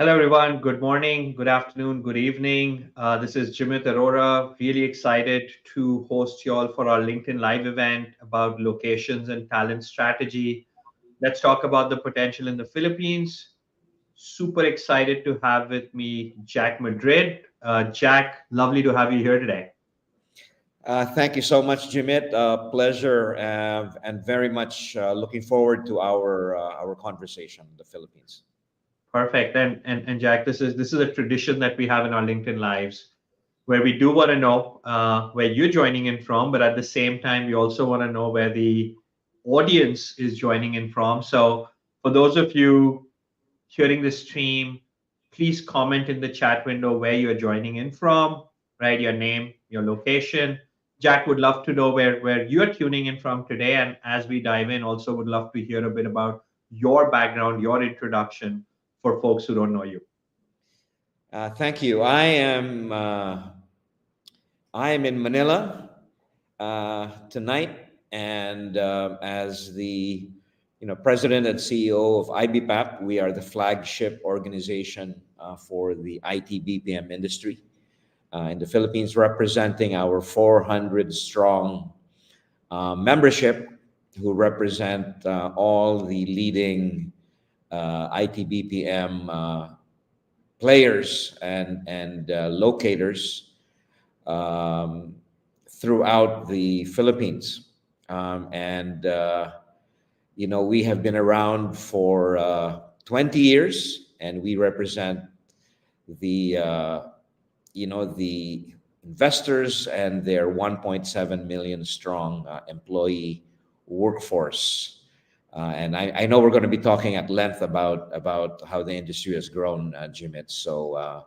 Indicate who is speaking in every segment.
Speaker 1: Hello, everyone. Good morning, good afternoon, good evening. This is Jimit Arora. Really excited to host you all for our LinkedIn Live event about locations and talent strategy. Let's talk about the potential in the Philippines. Super excited to have with me Jack Madrid. Jack, lovely to have you here today.
Speaker 2: Thank you so much, Jimit. Pleasure and very much looking forward to our conversation in the Philippines.
Speaker 1: Perfect. And Jack, this is a tradition that we have in our LinkedIn lives where we do want to know where you're joining in from, but at the same time, we also want to know where the audience is joining in from. So for those of you hearing this stream, please comment in the chat window where you're joining in from, right? Your name, your location. Jack would love to know where you're tuning in from today. And as we dive in, also would love to hear a bit about your background, your introduction for folks who don't know you.
Speaker 2: Thank you. I am in Manila tonight, and as the president and CEO of IBPAP, we are the flagship organization for the IT BPM industry in the Philippines, representing our 400 strong membership, who represent all the leading IT BPM players and locators um, throughout the Philippines. And we have been around for 20 years, and we represent the the investors and their 1.7 million strong employee workforce. And I know we're going to be talking at length about how the industry has grown, Jimit. So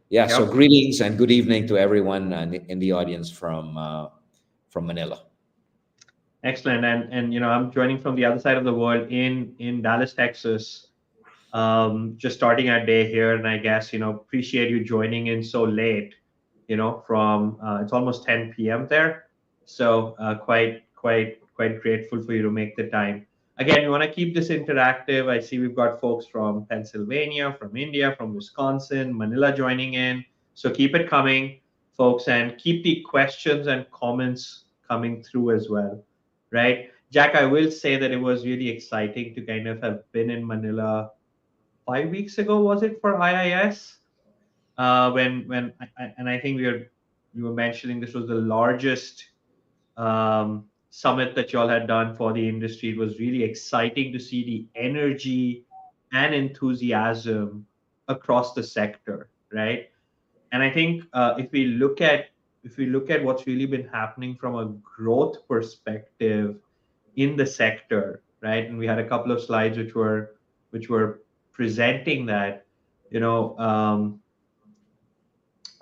Speaker 2: yeah, so
Speaker 1: Yep.
Speaker 2: greetings and good evening to everyone in the audience from Manila.
Speaker 1: Excellent. And I'm joining from the other side of the world in Dallas, Texas. Just starting our day here, and I guess appreciate you joining in so late. From it's almost 10 p.m. there, so quite grateful for you to make the time. Again, we want to keep this interactive. I see we've got folks from Pennsylvania, from India, from Wisconsin, Manila joining in. So keep it coming, folks, and keep the questions and comments coming through as well, right? Jack, I will say that it was really exciting to kind of have been in Manila 5 weeks ago, was it, for IIS? And I think you were mentioning this was the largest summit that y'all had done for the industry. It was really exciting to see the energy and enthusiasm across the sector, right? And I think if we look at what's really been happening from a growth perspective in the sector, right? And we had a couple of slides which were presenting that, you know,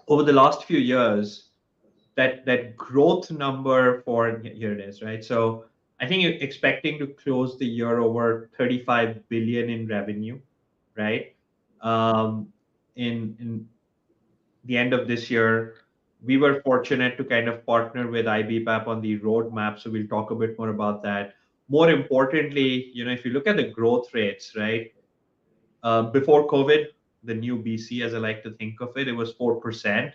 Speaker 1: over the last few years, that growth number for here it is, right? So I think you're expecting to close the year over 35 billion in revenue, right? Um, in the end of this year, we were fortunate to kind of partner with IBPAP on the roadmap. So we'll talk a bit more about that. More importantly, if you look at the growth rates, right? Before COVID, the new BC, as I like to think of it, it was 4%.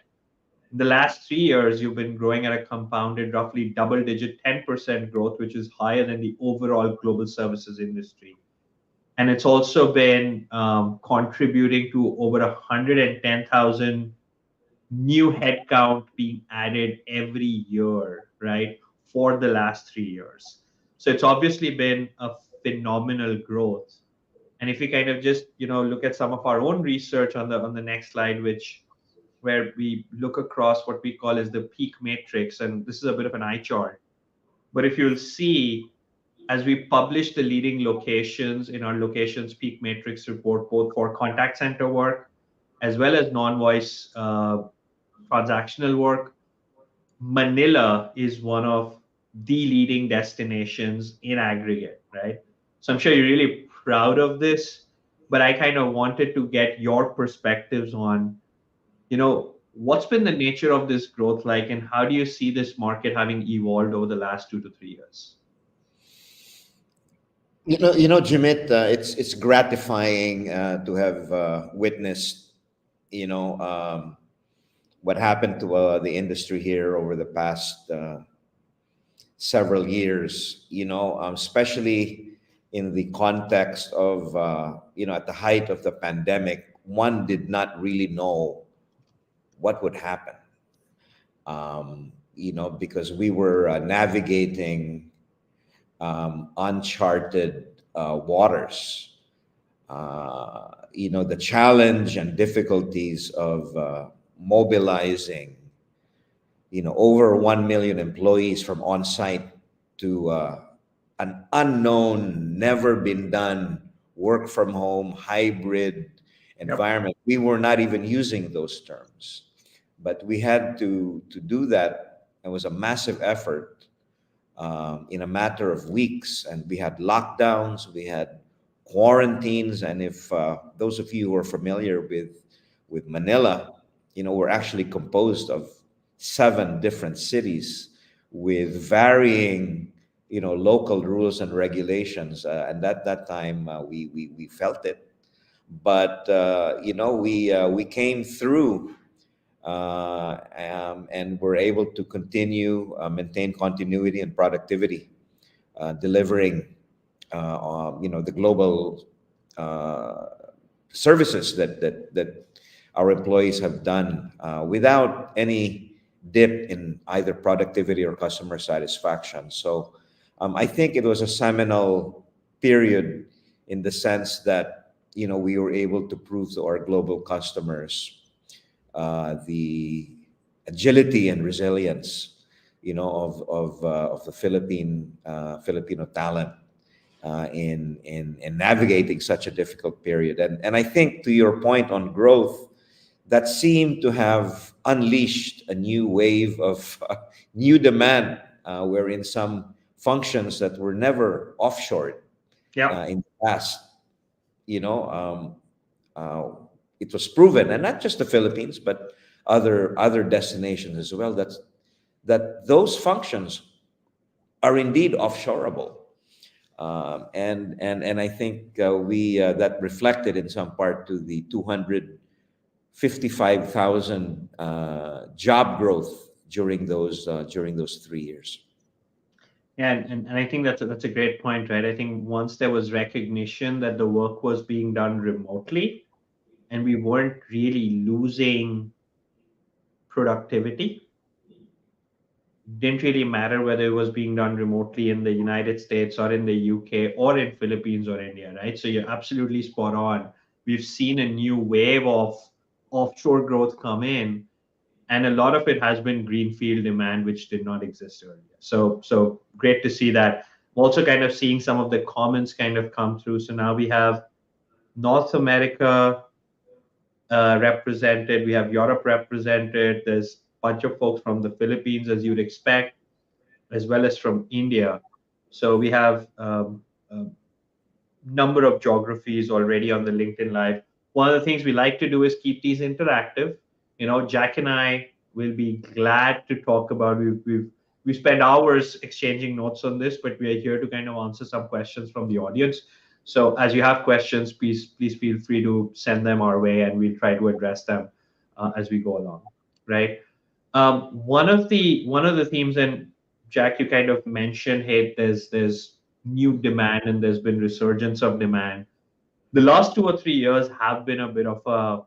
Speaker 1: In the last 3 years, you've been growing at a compounded, roughly double digit 10% growth, which is higher than the overall global services industry. And it's also been contributing to over 110,000 new headcount being added every year, right, for the last 3 years. So it's obviously been a phenomenal growth. And if we kind of just look at some of our own research on the next slide, which where we look across what we call as the peak matrix, and this is a bit of an eye chart. But if you'll see, as we publish the leading locations in our locations peak matrix report, both for contact center work as well as non-voice transactional work, Manila is one of the leading destinations in aggregate, right? So I'm sure you're really proud of this, but I kind of wanted to get your perspectives on, what's been the nature of this growth like, and how do you see this market having evolved over the last 2 to 3 years?
Speaker 2: Jimit, it's gratifying to have witnessed, you know, what happened to the industry here over the past several years. Especially in the context of at the height of the pandemic, one did not really know what would happen. Because we were navigating uncharted waters. The challenge and difficulties of mobilizing, over 1 million employees from on site to an unknown, never been done work from home hybrid
Speaker 1: Yep.
Speaker 2: environment. We were not even using those terms, but we had to do that. It was a massive effort in a matter of weeks, and we had lockdowns, we had quarantines, and if those of you who are familiar with Manila, we're actually composed of 7 different cities with varying, local rules and regulations, and at that time we felt it, but we came through and we're able to continue maintain continuity and productivity, delivering the global uh, services that our employees have done without any dip in either productivity or customer satisfaction. So I think it was a seminal period in the sense that we were able to prove to our global customers the agility and resilience, of the Filipino talent in navigating such a difficult period. And I think, to your point on growth, that seemed to have unleashed a new wave of new demand, wherein some functions that were never offshored
Speaker 1: Yep.
Speaker 2: in the past, you know, um, uh, it was proven, and not just the Philippines, but other destinations as well. That those functions are indeed offshoreable, and I think we that reflected in some part to the 255,000 job growth during those 3 years.
Speaker 1: And I think that's a great point, right? I think once there was recognition that the work was being done remotely and we weren't really losing productivity, didn't really matter whether it was being done remotely in the United States or in the UK or in Philippines or India, right? So you're absolutely spot on. We've seen a new wave of offshore growth come in, and a lot of it has been greenfield demand, which did not exist earlier. So great to see that. Also, kind of seeing some of the comments kind of come through. So now we have North America represented, we have Europe represented. There's a bunch of folks from the Philippines, as you'd expect, as well as from India. So we have a number of geographies already on the LinkedIn Live. One of the things we like to do is keep these interactive. Jack and I will be glad to talk about. We spend hours exchanging notes on this, but we are here to kind of answer some questions from the audience. So as you have questions, please feel free to send them our way, and we'll try to address them as we go along. Right. One of the themes, and Jack, you kind of mentioned, hey, there's new demand and there's been resurgence of demand. The last 2 or 3 years have been a bit of a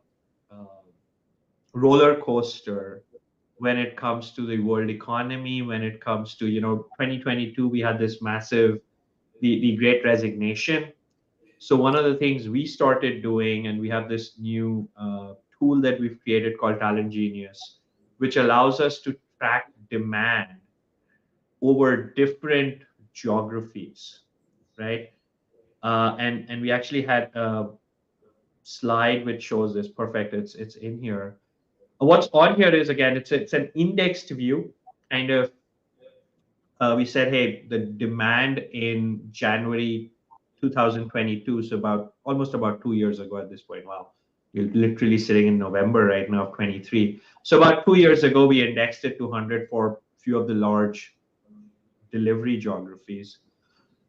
Speaker 1: roller coaster when it comes to the world economy. When it comes to 2022, we had this massive the Great Resignation. So one of the things we started doing, and we have this new tool that we've created called Talent Genius, which allows us to track demand over different geographies, right? And we actually had a slide which shows this. Perfect. It's in here. What's on here is, again, it's an indexed view. Kind of, we said, hey, the demand in January 2022, so almost about 2 years ago at this point. Wow, you're literally sitting in November right now of 23. So about 2 years ago, we indexed it to 100 for a few of the large delivery geographies.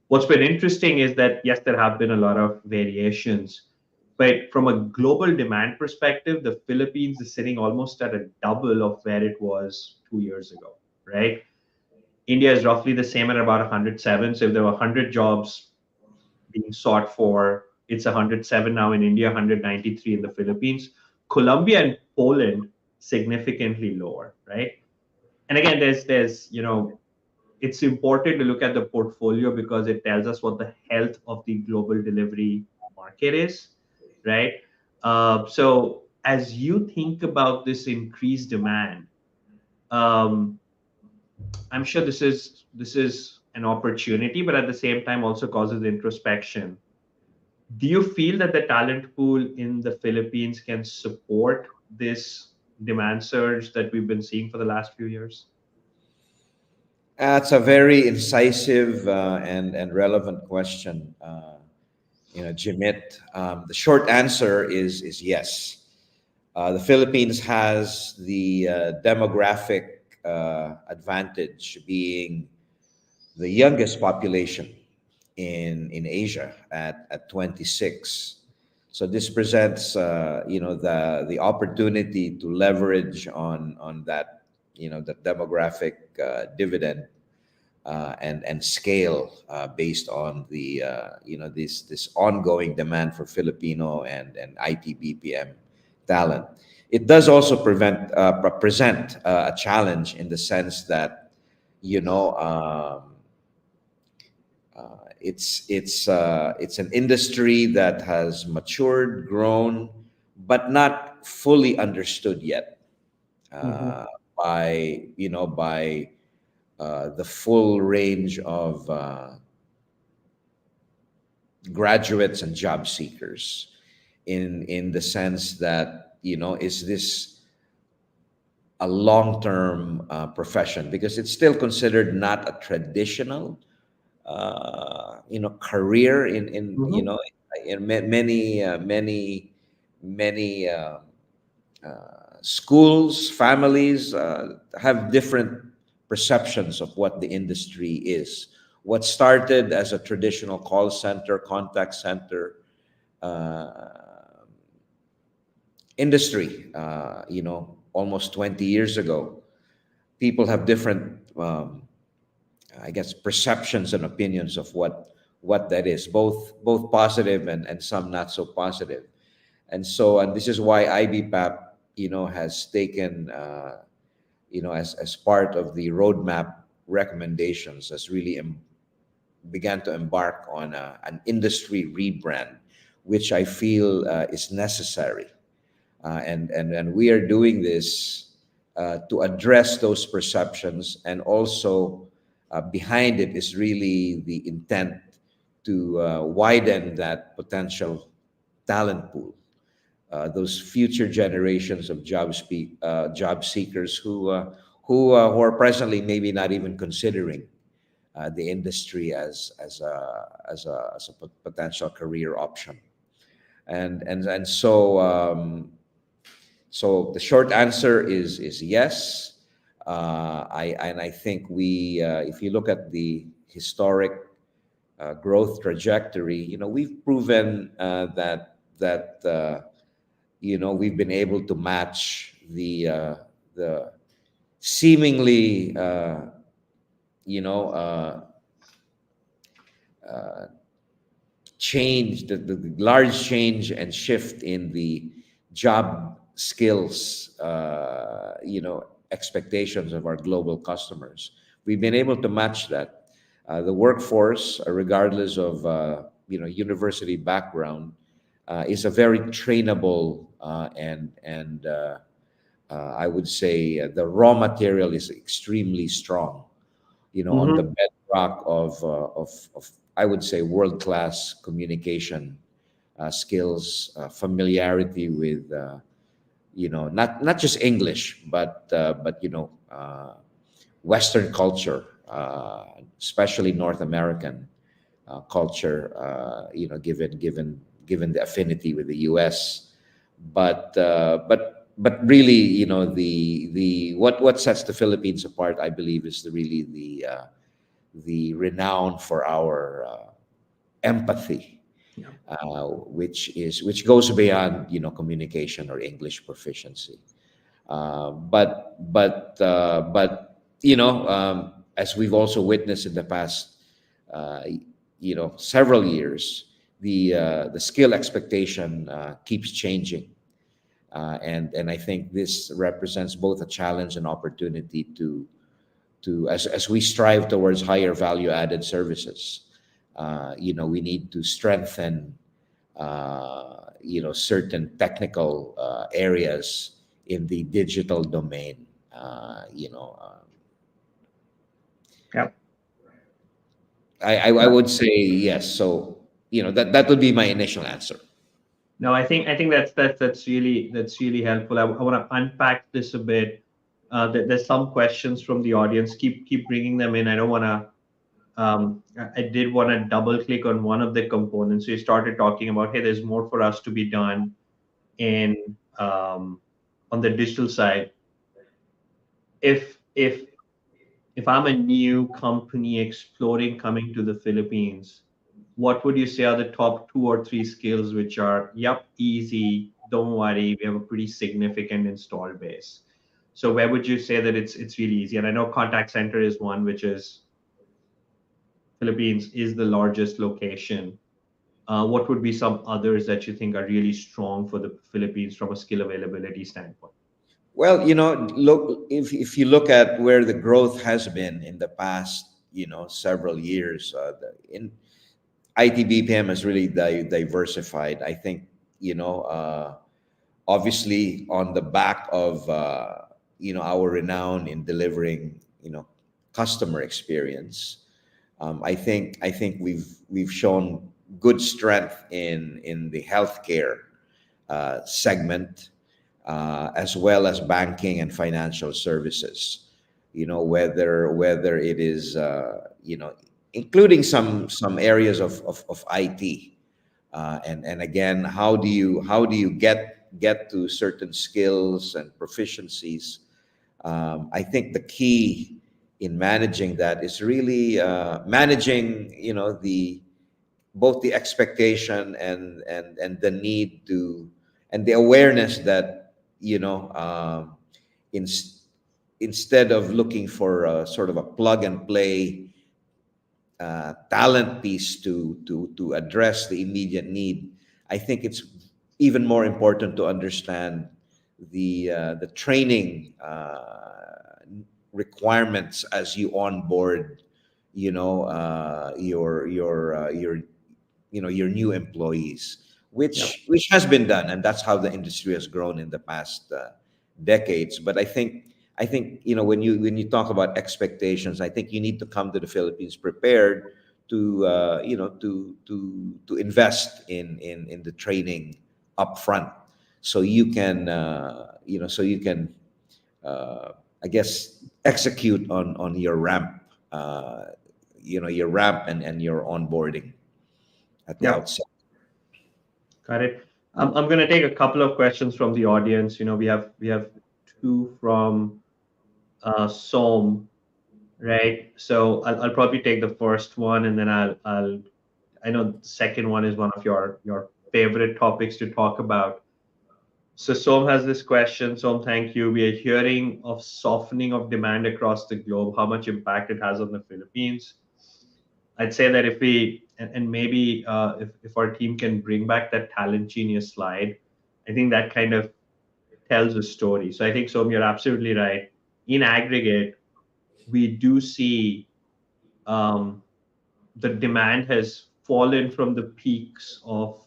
Speaker 1: What's been interesting is that, yes, there have been a lot of variations, but from a global demand perspective, the Philippines is sitting almost at a double of where it was 2 years ago, right? India is roughly the same at about 107. So if there were 100 jobs being sought for, it's 107 now in India, 193 in the Philippines. Colombia and Poland significantly lower, right? And again, it's important to look at the portfolio because it tells us what the health of the global delivery market is, right? So as you think about this increased demand, um, I'm sure this is an opportunity, but at the same time also causes introspection. Do you feel that the talent pool in the Philippines can support this demand surge that we've been seeing for the last few years?
Speaker 2: That's a very incisive and relevant question, Jimit. The short answer is yes. The Philippines has the demographic advantage being the youngest population in Asia at 26. So this presents the opportunity to leverage on that the demographic dividend and scale based on the this ongoing demand for Filipino and IT BPM talent. It does also present a challenge in the sense that you know it's an industry that has matured, grown, but not fully understood yet
Speaker 1: Mm-hmm.
Speaker 2: uh, by the full range of graduates and job seekers in the sense that is this a long-term profession, because it's still considered not a traditional career in
Speaker 1: Mm-hmm.
Speaker 2: many schools, families have different perceptions of what the industry is. What started as a traditional call center, contact center industry, almost 20 years ago, people have different, I guess, perceptions and opinions of what that is, both positive and some not so positive. And this is why IBPAP, has taken, as part of the roadmap recommendations, has really began to embark on an industry rebrand, which I feel is necessary. And we are doing this to address those perceptions, and also behind it is really the intent to widen that potential talent pool, those future generations of job seekers who are presently maybe not even considering the industry as a potential career option. And so the short answer is yes. I think if you look at the historic growth trajectory, we've proven that we've been able to match the seemingly you know uh, uh, change, the large change and shift in the job skills expectations of our global customers. We've been able to match that. The workforce, regardless of university background, is a very trainable and I would say the raw material is extremely strong, on the
Speaker 1: Mm-hmm.
Speaker 2: bedrock of I would say world class communication skills, familiarity with not just English, but Western culture, especially North American culture. Given the affinity with the U.S., but really, the what sets the Philippines apart, I believe, is really the renown for our empathy,
Speaker 1: Yeah.
Speaker 2: which goes beyond communication or English proficiency. But as we've also witnessed in the past, uh, several years, the skill expectation keeps changing, and I think this represents both a challenge and opportunity as we strive towards higher value added services. We need to strengthen certain technical areas in the digital domain. Uh, you know, uh,
Speaker 1: Yeah.
Speaker 2: I would say yes. So that would be my initial answer.
Speaker 1: No, I think that's really helpful. I want to unpack this a bit. There's some questions from the audience. Keep bringing them in. I don't want to. I did want to double click on one of the components. So you started talking about, hey, there's more for us to be done in on the digital side. If I'm a new company exploring coming to the Philippines, what would you say are the top two or three skills which are, yep, easy, don't worry, we have a pretty significant install base. So where would you say that it's really easy? And I know contact center is one, which is Philippines is the largest location. What would be some others that you think are really strong for the Philippines from a skill availability standpoint?
Speaker 2: Well, look, if you look at where the growth has been in the past, several years, in IT BPM has really diversified. I think, you know, uh, obviously on the back of our renown in delivering customer experience. I think we've shown good strength in the healthcare segment, as well as banking and financial services. Whether it is including some areas of IT, and again, how do you get to certain skills and proficiencies? I think the key in managing that is really managing the both the expectation and the need to, and the awareness that in, instead of looking for a sort of a plug and play talent piece to address the immediate need. I think it's even more important to understand the training requirements as you onboard, your new employees,
Speaker 1: Yep.
Speaker 2: which has been done, and that's how the industry has grown in the past decades. But I think when you talk about expectations, I think you need to come to the Philippines prepared to to invest in the training upfront, so you can uh, I guess execute on your ramp, your ramp and your onboarding at the
Speaker 1: Yep.
Speaker 2: outset.
Speaker 1: Got it. I'm going to take a couple of questions from the audience. We have two from Som, right? So I'll probably take the first one, and then I know the second one is one of your favorite topics to talk about. So Som has this question. Som, thank you. We are hearing of softening of demand across the globe. How much impact it has on the Philippines? I'd say that if we and maybe if our team can bring back that talent genius slide, I think that kind of tells a story. So I think, Som, you're absolutely right. In aggregate, we do see um, the demand has fallen from the peaks of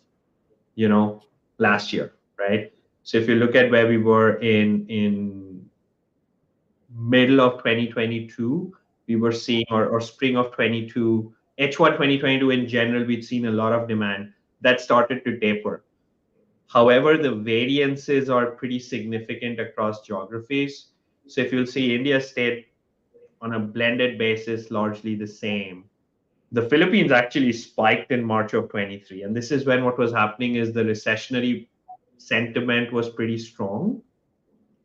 Speaker 1: last year, right? So if you look at where we were in middle of 2022, we were seeing, or spring of 22, H1 2022 in general, we'd seen a lot of demand that started to taper. However, the variances are pretty significant across geographies. So if you'll see, India stayed on a blended basis largely the same. The Philippines actually spiked in March of 23. And this is when what was happening is the recessionary sentiment was pretty strong.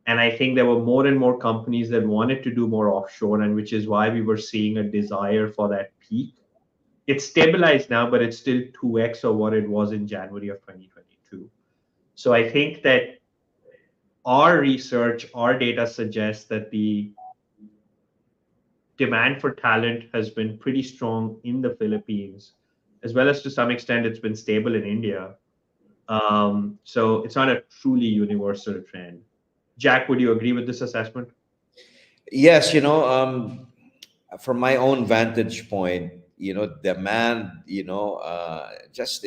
Speaker 1: And I think there were more and more companies that wanted to do more offshore, and which is why we were seeing a desire for that peak. It's stabilized now, but it's still 2x of what it was in January of 2022. So I think that our research, our data suggests that the demand for talent has been pretty strong in the Philippines, as well as to some extent it's been stable in India. So it's not a truly universal trend. Jack, would you agree with this assessment?
Speaker 2: Yes, from my own vantage point, demand, just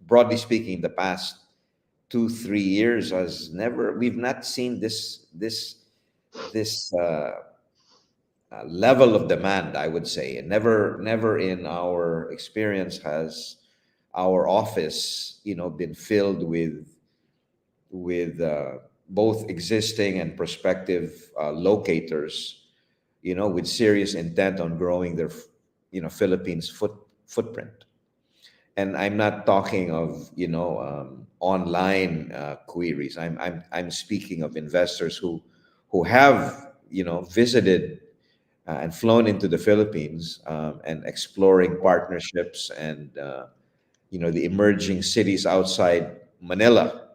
Speaker 2: broadly speaking, the past 2 3 years has never we've not seen this level of demand. I would say, and never in our experience has our office, been filled with both existing and prospective locators, with serious intent on growing their, Philippines footprint. And I'm not talking of, online queries. I'm speaking of investors who have, visited and flown into the Philippines, and exploring partnerships and, the emerging cities outside Manila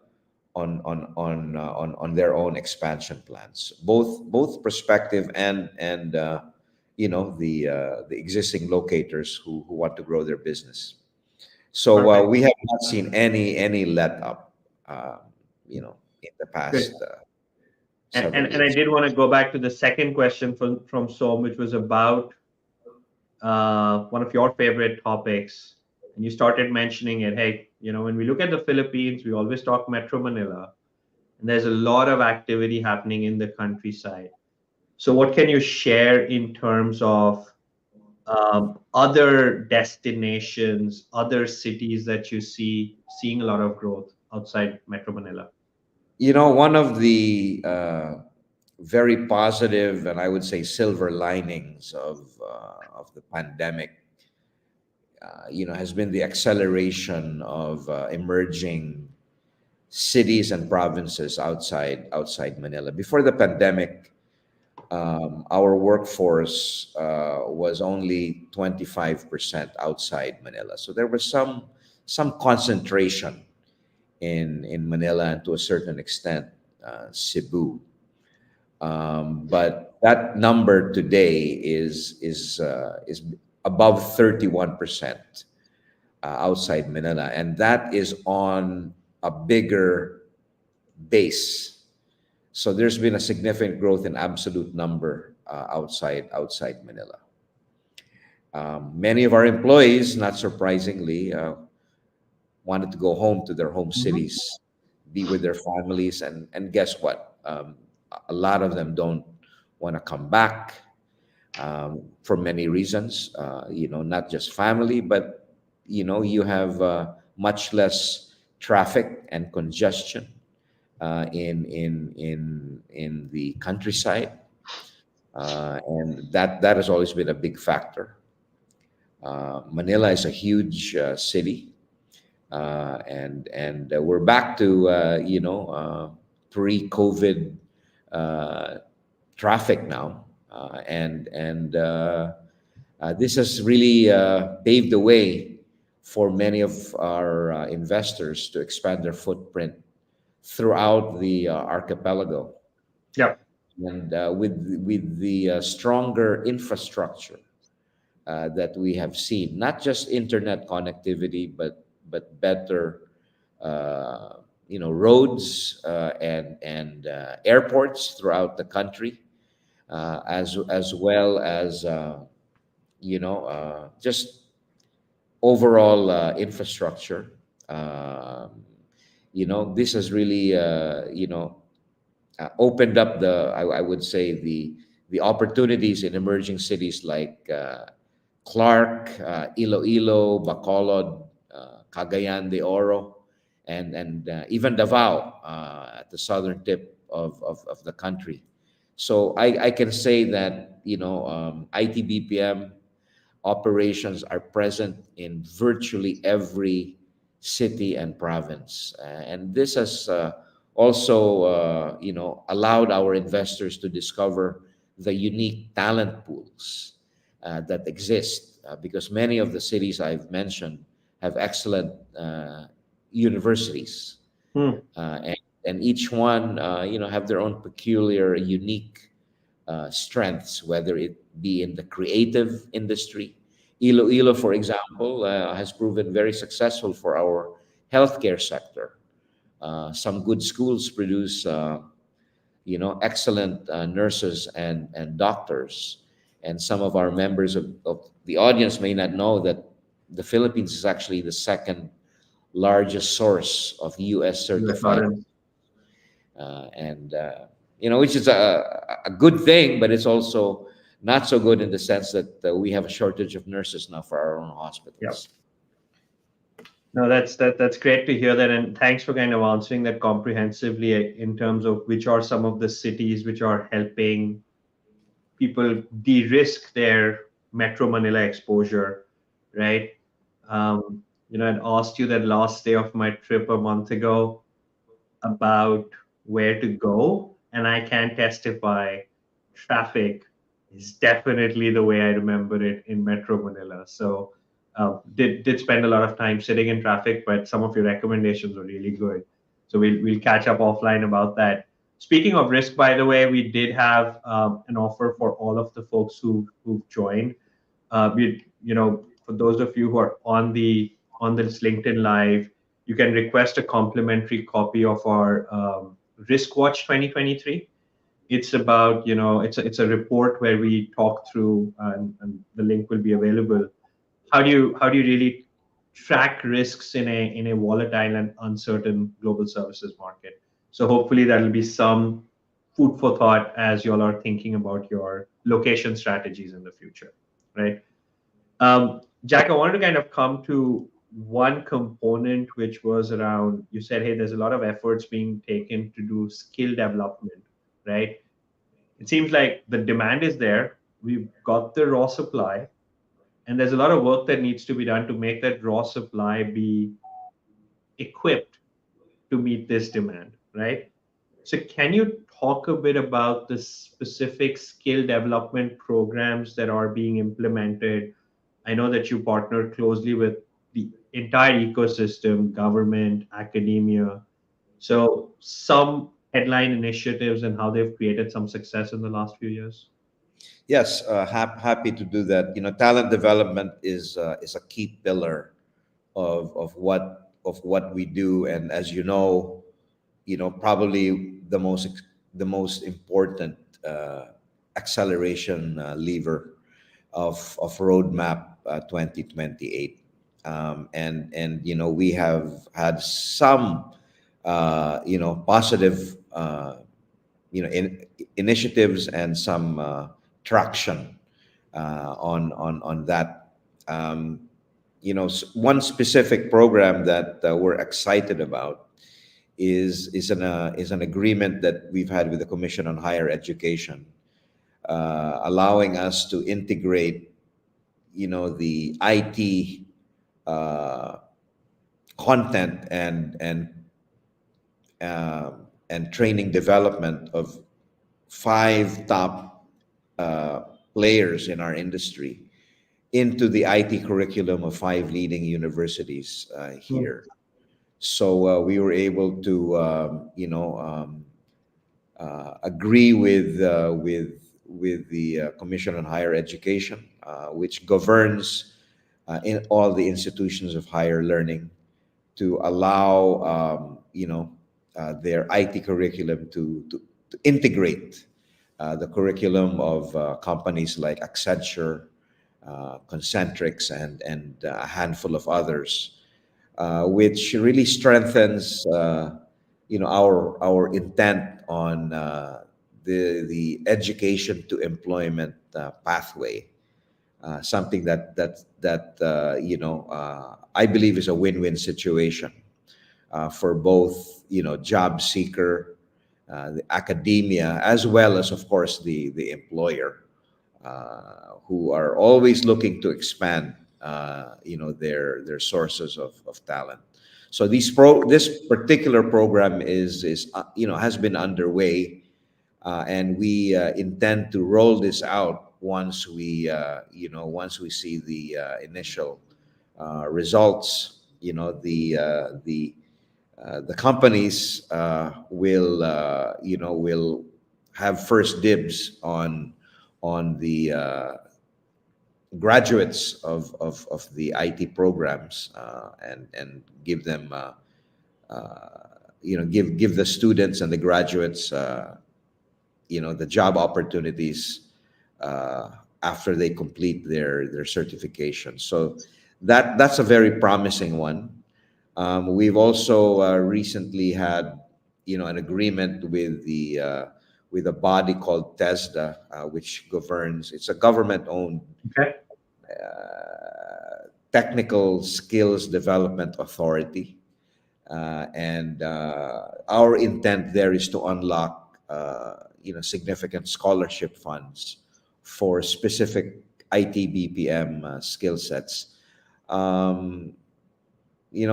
Speaker 2: on their own expansion plans, both prospective and the existing locators who want to grow their business. So
Speaker 1: Perfect.
Speaker 2: we have not seen any let up, uh, in the
Speaker 1: Good.
Speaker 2: past
Speaker 1: And,
Speaker 2: several
Speaker 1: and, and I
Speaker 2: years.
Speaker 1: did want to go back to the second question from Som, which was about one of your favorite topics. And you started mentioning it. Hey, when we look at the Philippines, we always talk Metro Manila, and there's a lot of activity happening in the countryside. So, what can you share in terms of other destinations, other cities that you see seeing a lot of growth outside Metro Manila?
Speaker 2: One of the very positive and I would say silver linings of the pandemic, has been the acceleration of emerging cities and provinces outside Manila. Before the pandemic, our workforce was only 25% outside Manila, so there was some concentration in Manila and to a certain extent Cebu. But that number today is above 31% outside Manila, and that is on a bigger base. So there's been a significant growth in absolute number outside Manila. Many of our employees, not surprisingly, wanted to go home to their home
Speaker 1: Mhm.
Speaker 2: cities, be with their families, and guess what? A lot of them don't want to come back for many reasons. Not just family, but you have much less traffic and congestion in the countryside, and that has always been a big factor. Manila is a huge city, and we're back to pre-COVID uh, traffic now, and this has really paved the way for many of our investors to expand their footprint throughout the archipelago,
Speaker 1: Yeah.
Speaker 2: and with the stronger infrastructure that we have seen, not just internet connectivity, but better roads and airports throughout the country, as well as just overall infrastructure. This has really opened up I would say the opportunities in emerging cities like Clark, Iloilo, Bacolod, Cagayan de Oro, and even Davao at the southern tip of the country. So I can say that IT BPM operations are present in virtually every city and province, and this has also, allowed our investors to discover the unique talent pools that exist, because many of the cities I've mentioned have excellent universities,
Speaker 1: Hmm.
Speaker 2: uh, and, and each one, have their own peculiar, unique strengths, whether it be in the creative industry. Iloilo, for example, has proven very successful for our healthcare sector. Some good schools produce, excellent nurses and doctors. And some of our members of the audience may not know that the Philippines is actually the second largest source of U.S.
Speaker 1: US
Speaker 2: certified,
Speaker 1: Lawrence.
Speaker 2: and which is a good thing, but it's also not so good in the sense that we have a shortage of nurses now for our own
Speaker 1: Yeah.
Speaker 2: hospitals.
Speaker 1: No, that's great to hear that, and thanks for kind of answering that comprehensively in terms of which are some of the cities which are helping people de-risk their Metro Manila exposure, right? I'd asked you that last day of my trip a month ago about where to go, and I can testify traffic is definitely the way I remember it in Metro Manila. So did spend a lot of time sitting in traffic, but some of your recommendations were really good. So we'll catch up offline about that. Speaking of risk, by the way, we did have an offer for all of the folks who've joined. For those of you who are on this LinkedIn Live, you can request a complimentary copy of our Risk Watch 2023. It's about, it's a report where we talk through, and the link will be available. How do you really track risks in a volatile and uncertain global services market? So hopefully that'll be some food for thought as y'all are thinking about your location strategies in the future, right? Jack, I wanted to kind of come to one component which was around, you said, hey, there's a lot of efforts being taken to do skill development, right? It seems like the demand is there. We've got the raw supply, and there's a lot of work that needs to be done to make that raw supply be equipped to meet this demand, right? So, can you talk a bit about the specific skill development programs that are being implemented? I know that you partner closely with the entire ecosystem, government, academia. So, some headline initiatives and how they've created some success in the last few years.
Speaker 2: Yes, happy to do that. Talent development is a key pillar of what we do, and as probably the most important acceleration lever of Roadmap 2028. And we have had some positive initiatives and some traction on that. One specific program that we're excited about is an agreement that we've had with the Commission on Higher Education, allowing us to integrate the IT uh, content uh, and training development of five top uh, players in our industry into the IT curriculum of five leading universities
Speaker 1: Hmm.
Speaker 2: here. So we were able to, agree with the Commission on Higher Education, which governs in all the institutions of higher learning, to allow their IT curriculum to integrate the curriculum of companies like Accenture, Concentrix, and a handful of others, which really strengthens our intent on the education to employment pathway, something that I believe is a win-win situation for both job seeker, the academia, as well as, of course, the employer, who are always looking to expand their sources of talent. So this particular program is has been underway, and we intend to roll this out once we see the initial results. The companies will have first dibs on the graduates of the IT programs, and give them give the students and the graduates the job opportunities uh, after they complete their certification. So that's a very promising one. We've also recently had an agreement with a body called TESDA, which governs. It's a government-owned
Speaker 1: Okay.
Speaker 2: technical skills development authority, and our intent there is to unlock significant scholarship funds for specific IT BPM skill sets. Um,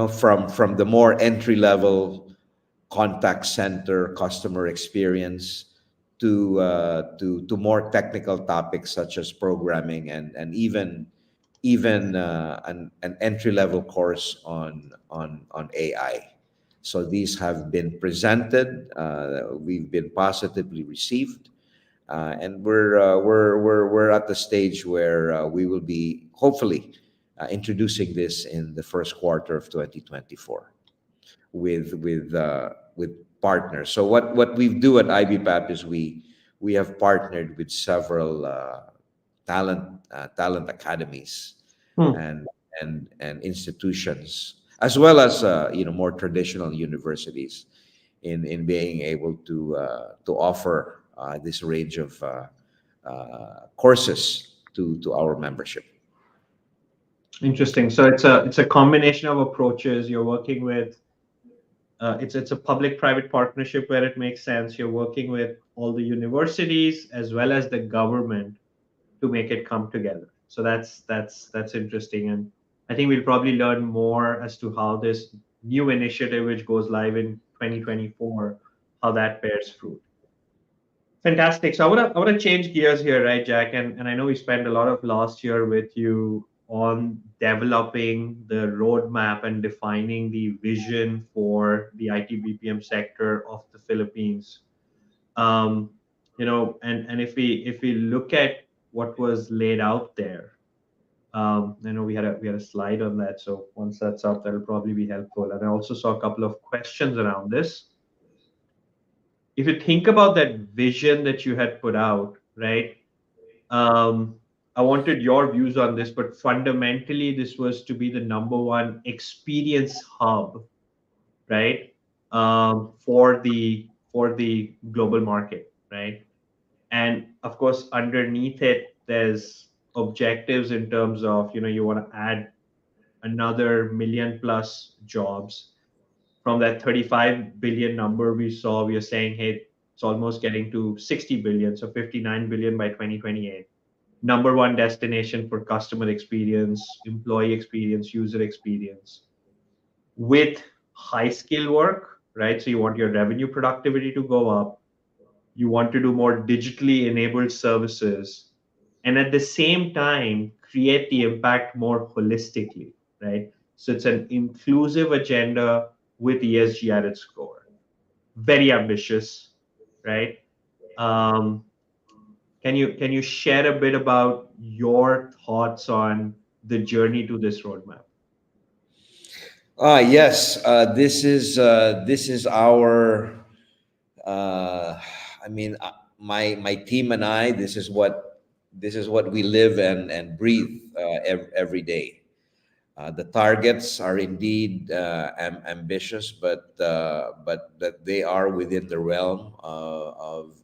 Speaker 2: from the more entry level contact center customer experience to more technical topics such as programming, and even an entry level course on AI. So these have been presented. We've been positively received, and we're at the stage where we will be hopefully introducing this in the first quarter of 2024 with partners. So what we do at IBPAP is we have partnered with several talent academies
Speaker 1: Hmm.
Speaker 2: and and institutions, as well as more traditional universities, in being able to offer this range of courses to our membership.
Speaker 1: Interesting. So it's a combination of approaches. You're working with it's a public-private partnership where it makes sense. You're working with all the universities as well as the government to make it come together. So that's interesting, and I think we'll probably learn more as to how this new initiative, which goes live in 2024, how that bears fruit. Fantastic. So I wanna change gears here, right, Jack? And I know we spent a lot of last year with you on developing the roadmap and defining the vision for the IT BPM sector of the Philippines. Um, and if we look at what was laid out there, I know we had a slide on that. So once that's up, that'll probably be helpful. And I also saw a couple of questions around this. If you think about that vision that you had put out, right? Um, I wanted your views on this, but fundamentally, this was to be the number one experience hub, right? For the global market, right? And of course, underneath it, there's objectives in terms of you want to add another million plus jobs from that 35 billion number we saw. We are saying, hey, it's almost getting to 60 billion, so 59 billion by 2028. Number one destination for customer experience, employee experience, user experience with high skill work, right? So you want your revenue productivity to go up. You want to do more digitally enabled services, and at the same time create the impact more holistically, right? So it's an inclusive agenda with ESG at its core. Very ambitious, right? um, can you share a bit about your thoughts on the journey to this roadmap?
Speaker 2: Yes, this is our. Uh, I mean, my team and I. This is what we live and breathe every day. The targets are indeed ambitious, but that they are within the realm of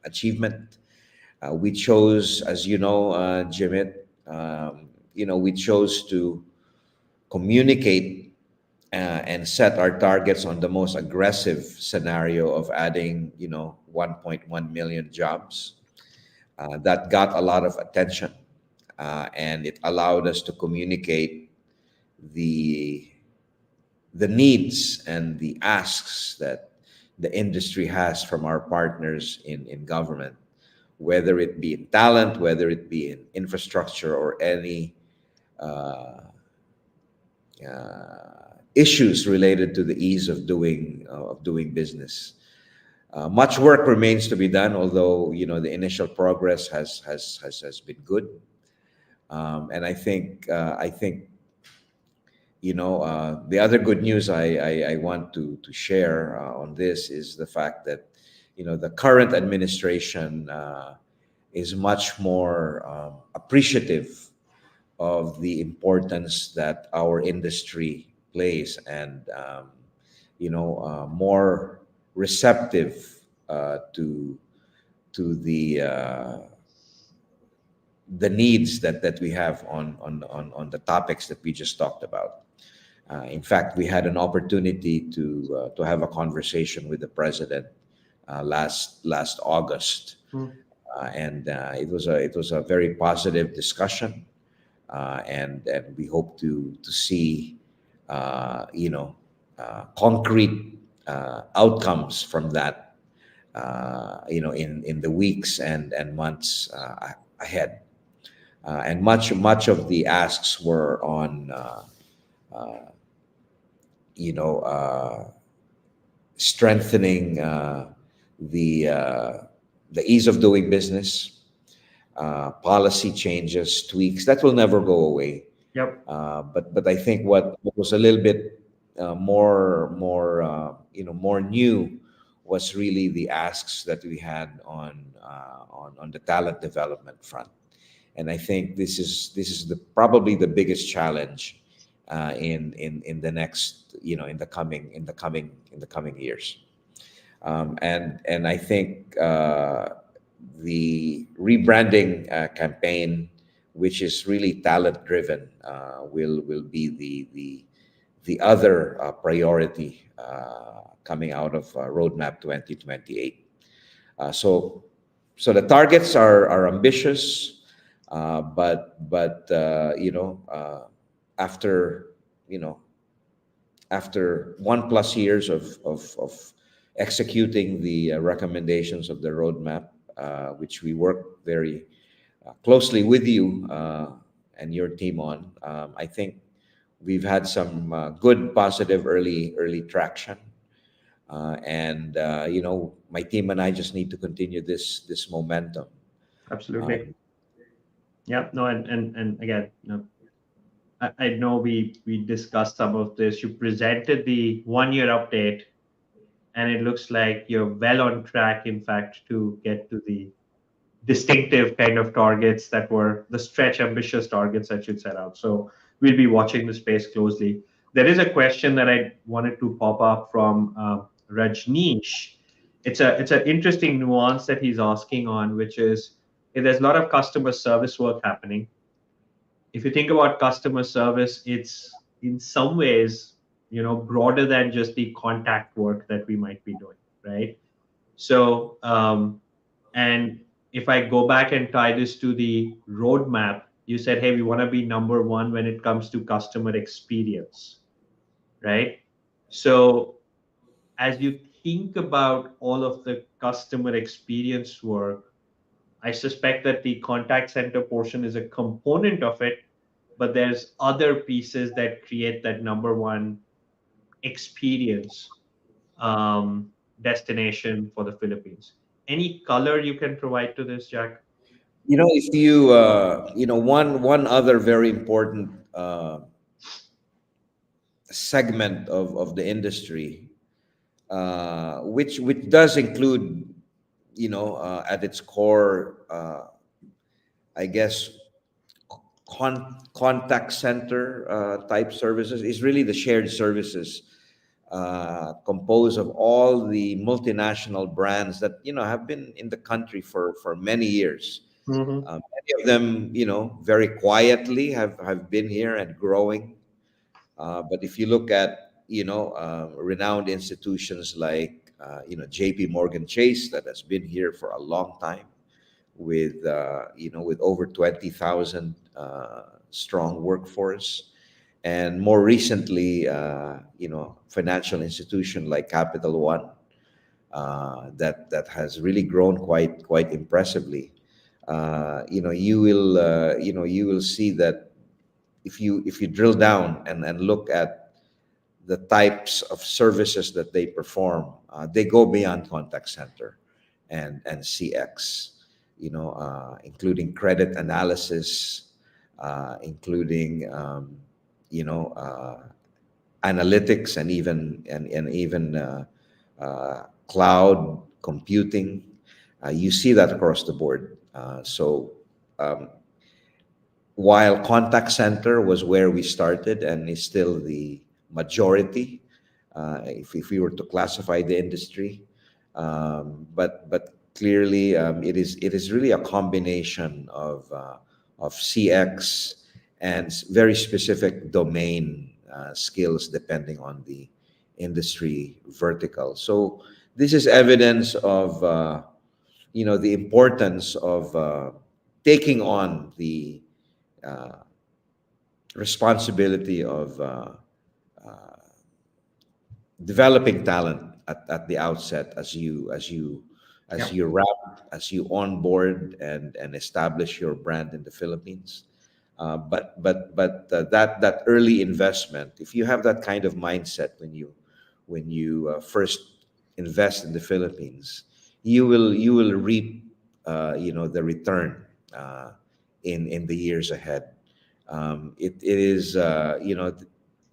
Speaker 2: achievement. We chose, as you know, Jimit, we chose to communicate and set our targets on the most aggressive scenario of adding, 1.1 million jobs. That got a lot of attention, and it allowed us to communicate the the needs and the asks that the industry has from our partners in government, whether it be in talent, whether it be in infrastructure, or any uh, issues related to the ease of doing business. Much work remains to be done, although the initial progress has been good. And I think the other good news I want to share on this is the fact that the current administration is much more appreciative of the importance that our industry plays, and more receptive to the needs that we have on the topics that we just talked about. In fact, we had an opportunity to have a conversation with the president last August,
Speaker 1: Mm.
Speaker 2: and it was a very positive discussion, and we hope to see concrete outcomes from that in the weeks and months ahead. And much of the asks were on you know strengthening the ease of doing business, policy changes, tweaks that will never go away.
Speaker 1: Yep.
Speaker 2: But I think what was a little bit more new was really the asks that we had on the talent development front. And I think this is probably the biggest challenge in the next in the coming years. And I think the rebranding campaign, which is really talent driven, will be the other priority coming out of Roadmap 2028. So the targets are ambitious, but after you know after 1+ years of executing the recommendations of the roadmap, which we work very closely with you and your team on. I think we've had some good, positive early traction, and my team and I just need to continue this momentum.
Speaker 1: Absolutely.
Speaker 2: Um,
Speaker 1: Yeah. No. And again, I know we discussed some of this. You presented the 1 year update, and it looks like you're well on track, in fact, to get to the distinctive kind of targets that were the stretch ambitious targets that you'd set out. So we'll be watching the space closely. There is a question that I wanted to pop up from Rajneesh. It's an interesting nuance that he's asking on, which is if there's a lot of customer service work happening. If you think about customer service, it's in some ways broader than just the contact work that we might be doing, right? So and if I go back and tie this to the roadmap, you said, hey, we want to be number one when it comes to customer experience, right? So as you think about all of the customer experience work, I suspect that the contact center portion is a component of it, but there's other pieces that create that number one experience destination for the Philippines. Any color you can provide to this, Jack?
Speaker 2: if one other very important segment of the industry, which does include, at its core, I guess, contact center type services, is really the shared services, composed of all the multinational brands that have been in the country for many years.
Speaker 1: Mm-hmm.
Speaker 2: Many of them, very quietly have been here and growing. But if you look at renowned institutions like J.P. Morgan Chase, that has been here for a long time, with over 20,000 strong workforce, and more recently, financial institution like Capital One, that has really grown quite impressively. You will see that if you drill down and look at the types of services that they perform, they go beyond contact center and CX, including credit analysis, including analytics, and even cloud computing. You see that across the board. So um, while contact center was where we started and is still the majority, if we were to classify the industry, but clearly, it is really a combination of CX and very specific domain skills depending on the industry vertical. So this is evidence of the importance of taking on the uh, responsibility of uh, developing talent at the outset as
Speaker 1: Yeah.
Speaker 2: you wrap as you onboard and establish your brand in the Philippines. But that early investment, if you have that kind of mindset when you first invest in the Philippines, you will reap the return in the years ahead. It is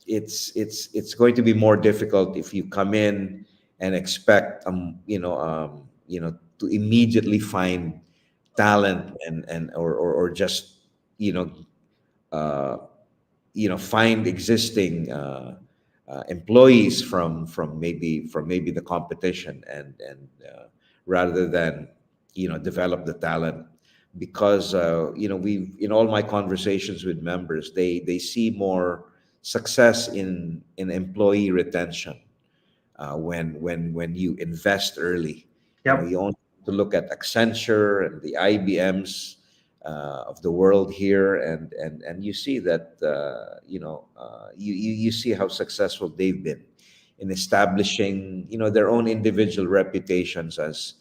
Speaker 2: it's going to be more difficult if you come in and expect to immediately find talent or just you know uh, find existing employees from maybe the competition and rather than develop the talent, because we've in all my conversations with members, they see more success in employee retention when you invest early.
Speaker 1: Yep.
Speaker 2: You only have to look at Accenture and the IBMs of the world here, and you see that you see how successful they've been in establishing their own individual reputations as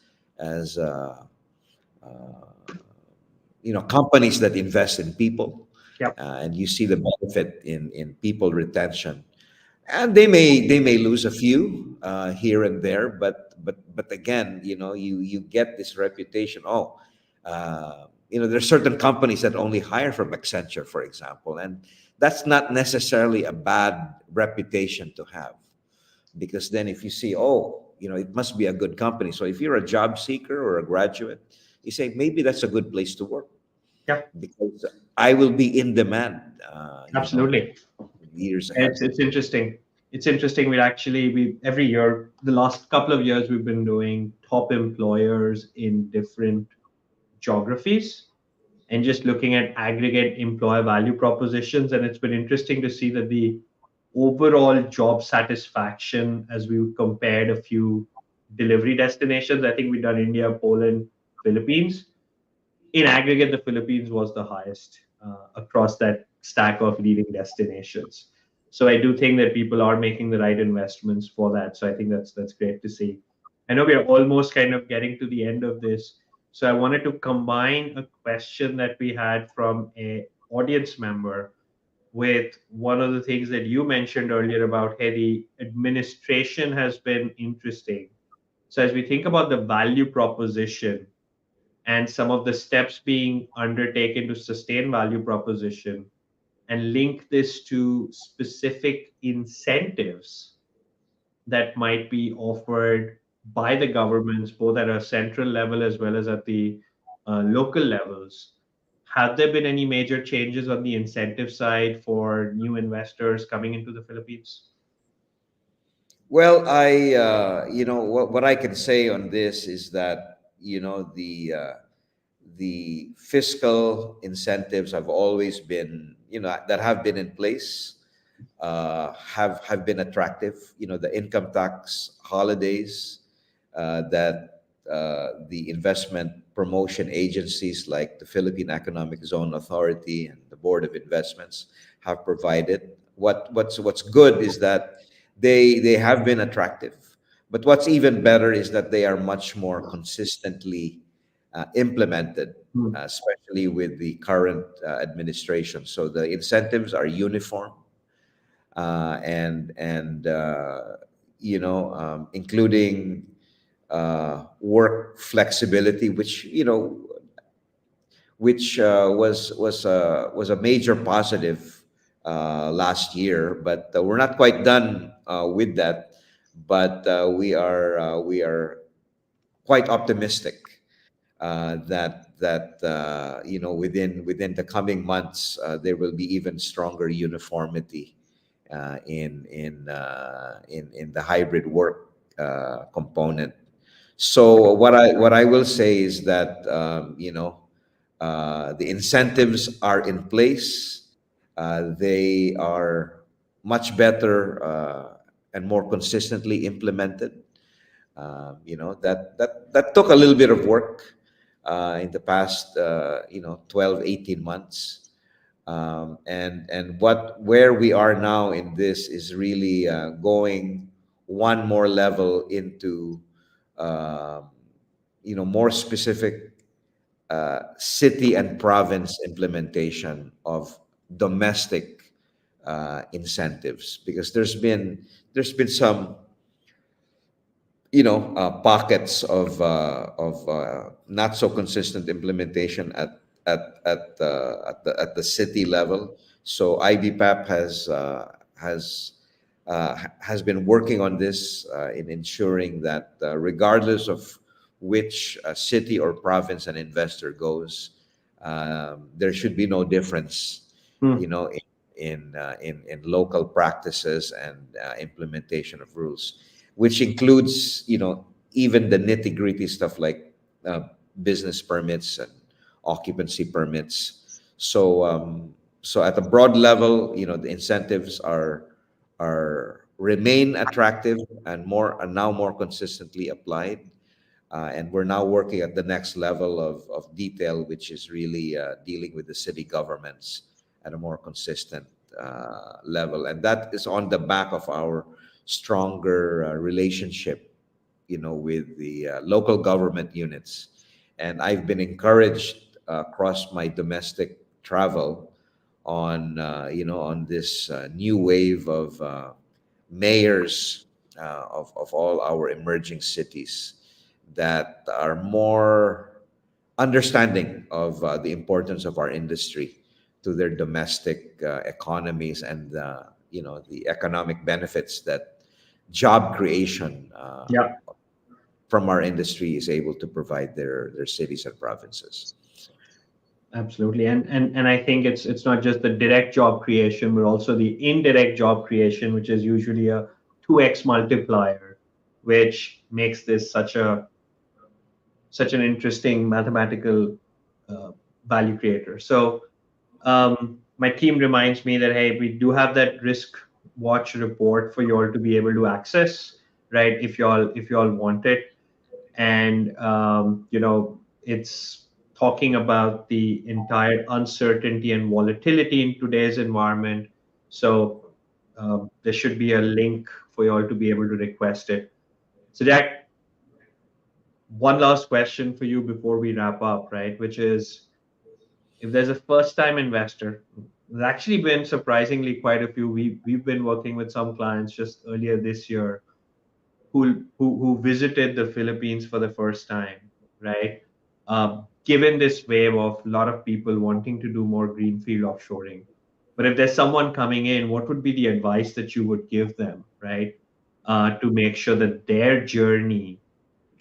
Speaker 2: companies that invest in people,
Speaker 1: Yep.
Speaker 2: and you see the benefit in people retention. And they may lose a few here and there, but again, you get this reputation. Oh, there's certain companies that only hire from Accenture, for example, and that's not necessarily a bad reputation to have, because then if you see, oh, it must be a good company. So if you're a job seeker or a graduate, you say maybe that's a good place to work
Speaker 1: Yep.
Speaker 2: because I will be in demand,
Speaker 1: Absolutely.
Speaker 2: years ahead.
Speaker 1: It's interesting. It's interesting. We every year, the last couple of years, we've been doing top employers in different geographies and just looking at aggregate employer value propositions. And it's been interesting to see that the overall job satisfaction, as we compared a few delivery destinations, I think we've done India, Poland, Philippines. In aggregate, the Philippines was the highest across that stack of leading destinations. So I do think that people are making the right investments for that. So I think that's great to see. I know we are almost kind of getting to the end of this. So I wanted to combine a question that we had from a audience member with one of the things that you mentioned earlier about, hey, the administration has been interesting. So as we think about the value proposition and some of the steps being undertaken to sustain value proposition and link this to specific incentives that might be offered by the governments, both at a central level as well as at the local levels. Have there been any major changes on the incentive side for new investors coming into the Philippines?
Speaker 2: Well, what I can say on this is that the fiscal incentives have always been, that have been in place, have been attractive. The income tax holidays that the investment promotion agencies like the Philippine Economic Zone Authority and the Board of Investments have provided what's good is that they have been attractive, but what's even better is that they are much more consistently implemented,
Speaker 1: Hmm.
Speaker 2: especially with the current administration. So the incentives are uniform, and including work flexibility, which was a major positive last year. But we're not quite done with that. But we are quite optimistic that within the coming months there will be even stronger uniformity in the hybrid work component. So what I will say is that the incentives are in place. They are much better and more consistently implemented. That took a little bit of work in the past 12, 18 months. And where we are now in this is really going one more level into um, more specific city and province implementation of domestic incentives, because there's been some pockets of not so consistent implementation at the city level. So IBPAP has been working on this in ensuring that regardless of which city or province an investor goes, there should be no difference,
Speaker 1: Hmm.
Speaker 2: you know, in in local practices and implementation of rules, which includes even the nitty gritty stuff like business permits and occupancy permits. So at a broad level, the incentives are remain attractive and now more consistently applied. And we're now working at the next level of detail, which is really dealing with the city governments at a more consistent level. And that is on the back of our stronger relationship, with the local government units. And I've been encouraged across my domestic travel on this new wave of mayors of all our emerging cities that are more understanding of the importance of our industry to their domestic economies, and the economic benefits that job creation
Speaker 1: Yeah.
Speaker 2: from our industry is able to provide their cities and provinces.
Speaker 1: Absolutely. And I think it's not just the direct job creation, but also the indirect job creation, which is usually a 2x multiplier, which makes this such an interesting mathematical uh, value creator. So my team reminds me that hey, we do have that risk watch report for you all to be able to access, right? If you all want it, and it's talking about the entire uncertainty and volatility in today's environment. So there should be a link for you all to be able to request it. So Jack, one last question for you before we wrap up, right? Which is, if there's a first time investor, there's actually been surprisingly quite a few. We've been working with some clients just earlier this year who visited the Philippines for the first time, right? Given this wave of a lot of people wanting to do more greenfield offshoring, but if there's someone coming in, what would be the advice that you would give them, right, to make sure that their journey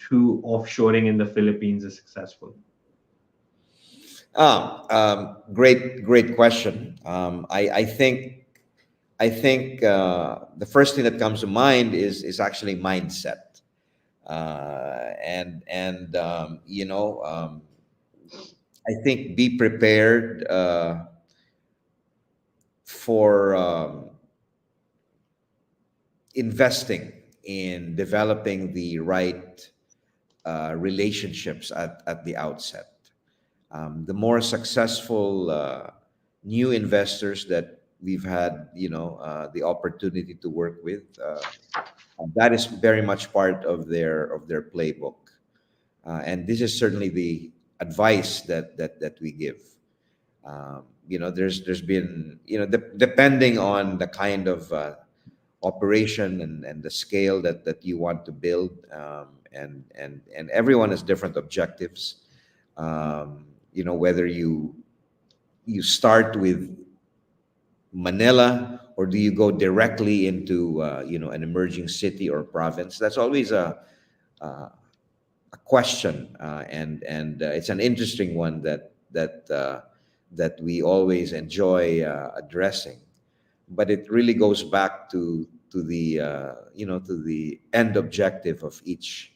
Speaker 1: to offshoring in the Philippines is successful?
Speaker 2: Great question. I think the first thing that comes to mind is actually mindset, and I think be prepared for investing in developing the right relationships at the outset. The more successful new investors that we've had, the opportunity to work with. That is very much part of their playbook, and this is certainly the advice that we give. There's been, depending on the kind of operation and the scale that you want to build, and everyone has different objectives. Whether you start with Manila, or do you go directly into an emerging city or province? That's always uh, a question, and it's an interesting one that we always enjoy addressing. But it really goes back to the end objective of each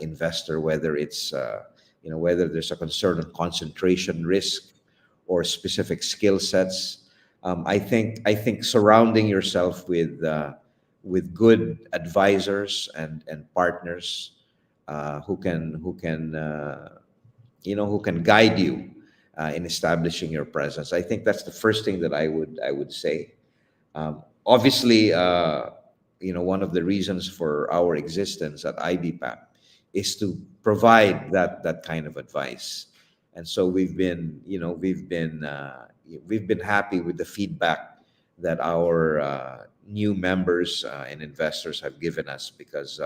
Speaker 2: investor, whether it's whether there's a concern on concentration risk or specific skill sets. I think surrounding yourself with good advisors and partners who can guide you in establishing your presence. I think that's the first thing that I would say. Obviously, one of the reasons for our existence at IBPAP is to provide that kind of advice, and so we've been happy with the feedback that our new members and investors have given us, because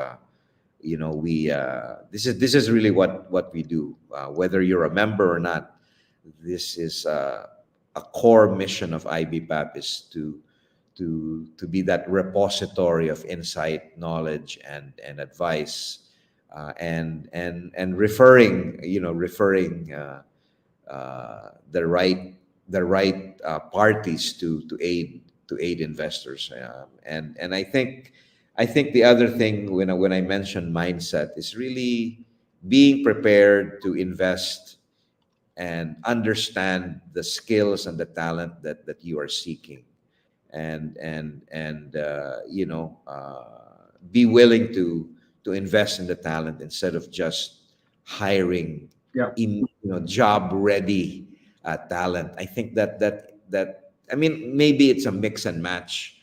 Speaker 2: we this is really what we do. Whether you're a member or not, this is a core mission of IBPAP, is to be that repository of insight, knowledge, and advice, and referring the right parties to aid investors. And I think the other thing, when I mention mindset, is really being prepared to invest and understand the skills and the talent that you are seeking, and be willing to invest in the talent instead of just hiring
Speaker 1: Yeah.
Speaker 2: job ready talent. I think that I mean, maybe it's a mix and match.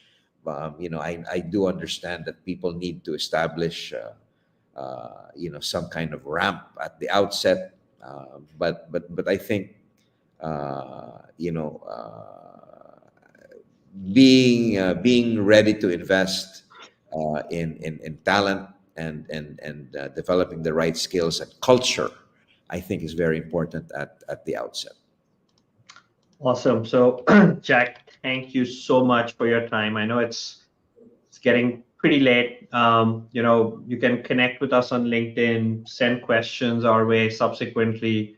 Speaker 2: I do understand that people need to establish some kind of ramp at the outset, but I think being ready to invest in talent, and developing the right skills and culture, I think, is very important at the outset.
Speaker 1: Awesome. So, Jack, thank you so much for your time. I know it's getting pretty late. You can connect with us on LinkedIn, send questions our way subsequently.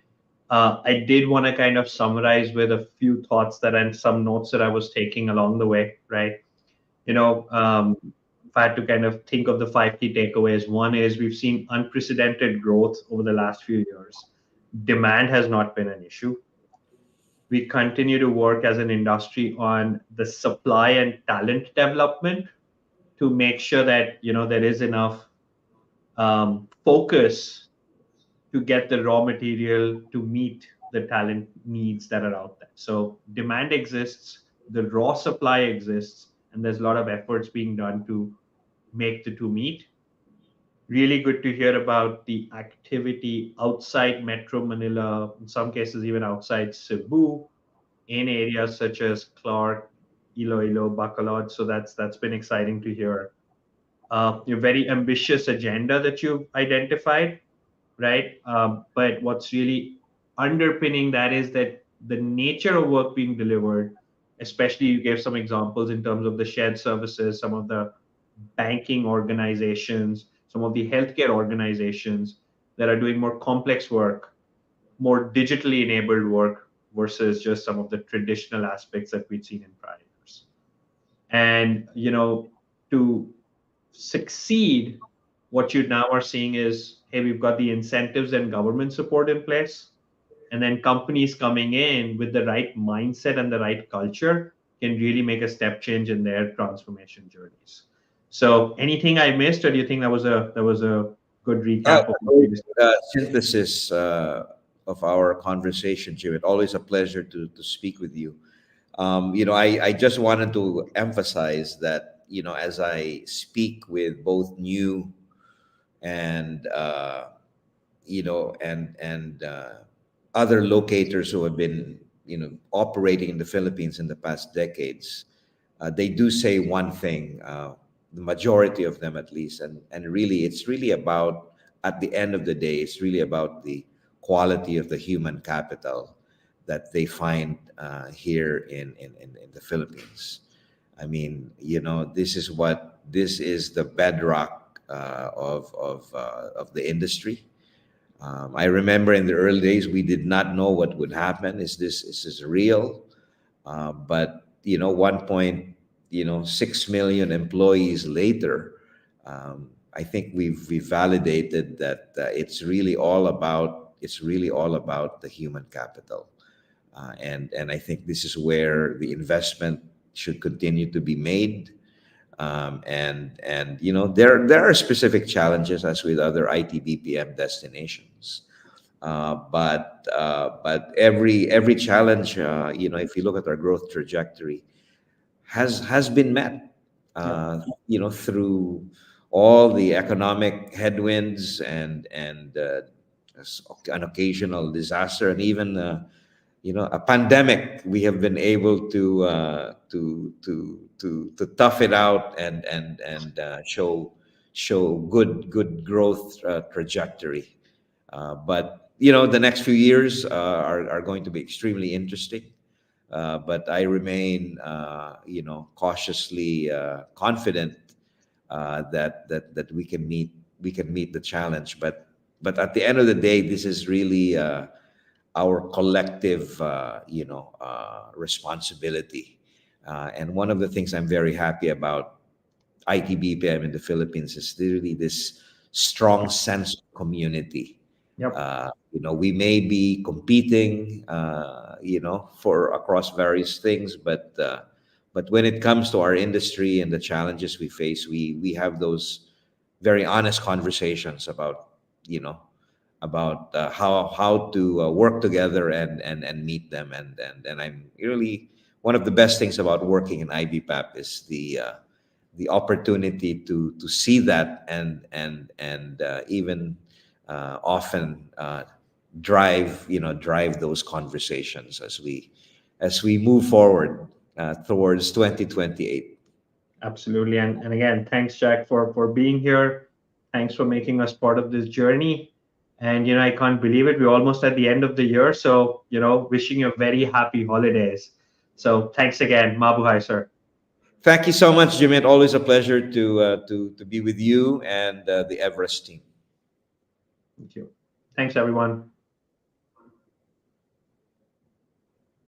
Speaker 1: I did want to kind of summarize with a few thoughts and some notes that I was taking along the way, right? If I had to kind of think of the five key takeaways, one is we've seen unprecedented growth over the last few years. Demand has not been an issue. We continue to work as an industry on the supply and talent development to make sure that there is enough focus to get the raw material to meet the talent needs that are out there. So demand exists, the raw supply exists, and there's a lot of efforts being done to make the two meet. Really good to hear about the activity outside Metro Manila, in some cases even outside Cebu, in areas such as Clark, Iloilo, Bacolod. So that's been exciting to hear. Your very ambitious agenda that you've identified, right? But what's really underpinning that is that the nature of work being delivered, especially you gave some examples in terms of the shared services, some of the banking organizations, some of the healthcare organizations that are doing more complex work, more digitally enabled work versus just some of the traditional aspects that we'd seen in prior years. And, to succeed, what you now are seeing is, hey, we've got the incentives and government support in place. And then companies coming in with the right mindset and the right culture can really make a step change in their transformation journeys. So anything I missed, or do you think that was a good
Speaker 2: Yeah,
Speaker 1: recap of what we
Speaker 2: great
Speaker 1: discussed?
Speaker 2: synthesis of our conversation, Jim. It's always a pleasure to speak with you. I just wanted to emphasize that, as I speak with both new and other locators who have been operating in the Philippines in the past decades, they do say one thing, the majority of them at least, and really it's really about, at the end of the day, it's really about the quality of the human capital that they find here in the Philippines. I mean, this is the bedrock of the industry. I remember in the early days, we did not know what would happen. Is this real? But 6 million employees later, I think we've validated that it's really all about the human capital, and I think this is where the investment should continue to be made. And there are specific challenges as with other IT BPM destinations. But every challenge, if you look at our growth trajectory, has been met,
Speaker 1: Yeah.
Speaker 2: through all the economic headwinds and an occasional disaster, and even a pandemic. We have been able to tough it out and show good growth trajectory. But the next few years are going to be extremely interesting. But I remain, cautiously confident that we can meet the challenge. But at the end of the day, this is really our collective, responsibility. And one of the things I'm very happy about ITBPM in the Philippines is really this strong sense of community.
Speaker 1: Yep.
Speaker 2: We may be competing, for across various things, but when it comes to our industry and the challenges we face, we have those very honest conversations about how to work together and meet them. And I'm really, one of the best things about working in IBPAP is the opportunity to see that and even often drive those conversations as we move forward towards 2028.
Speaker 1: Absolutely. And again, thanks, Jack, for being here. Thanks for making us part of this journey. And I can't believe it. We're almost at the end of the year. So, wishing you a very happy holidays. So thanks again. Mabuhay, sir.
Speaker 2: Thank you so much, Jimmy. Always a pleasure to be with you and the Everest team.
Speaker 1: Thank you. Thanks, everyone.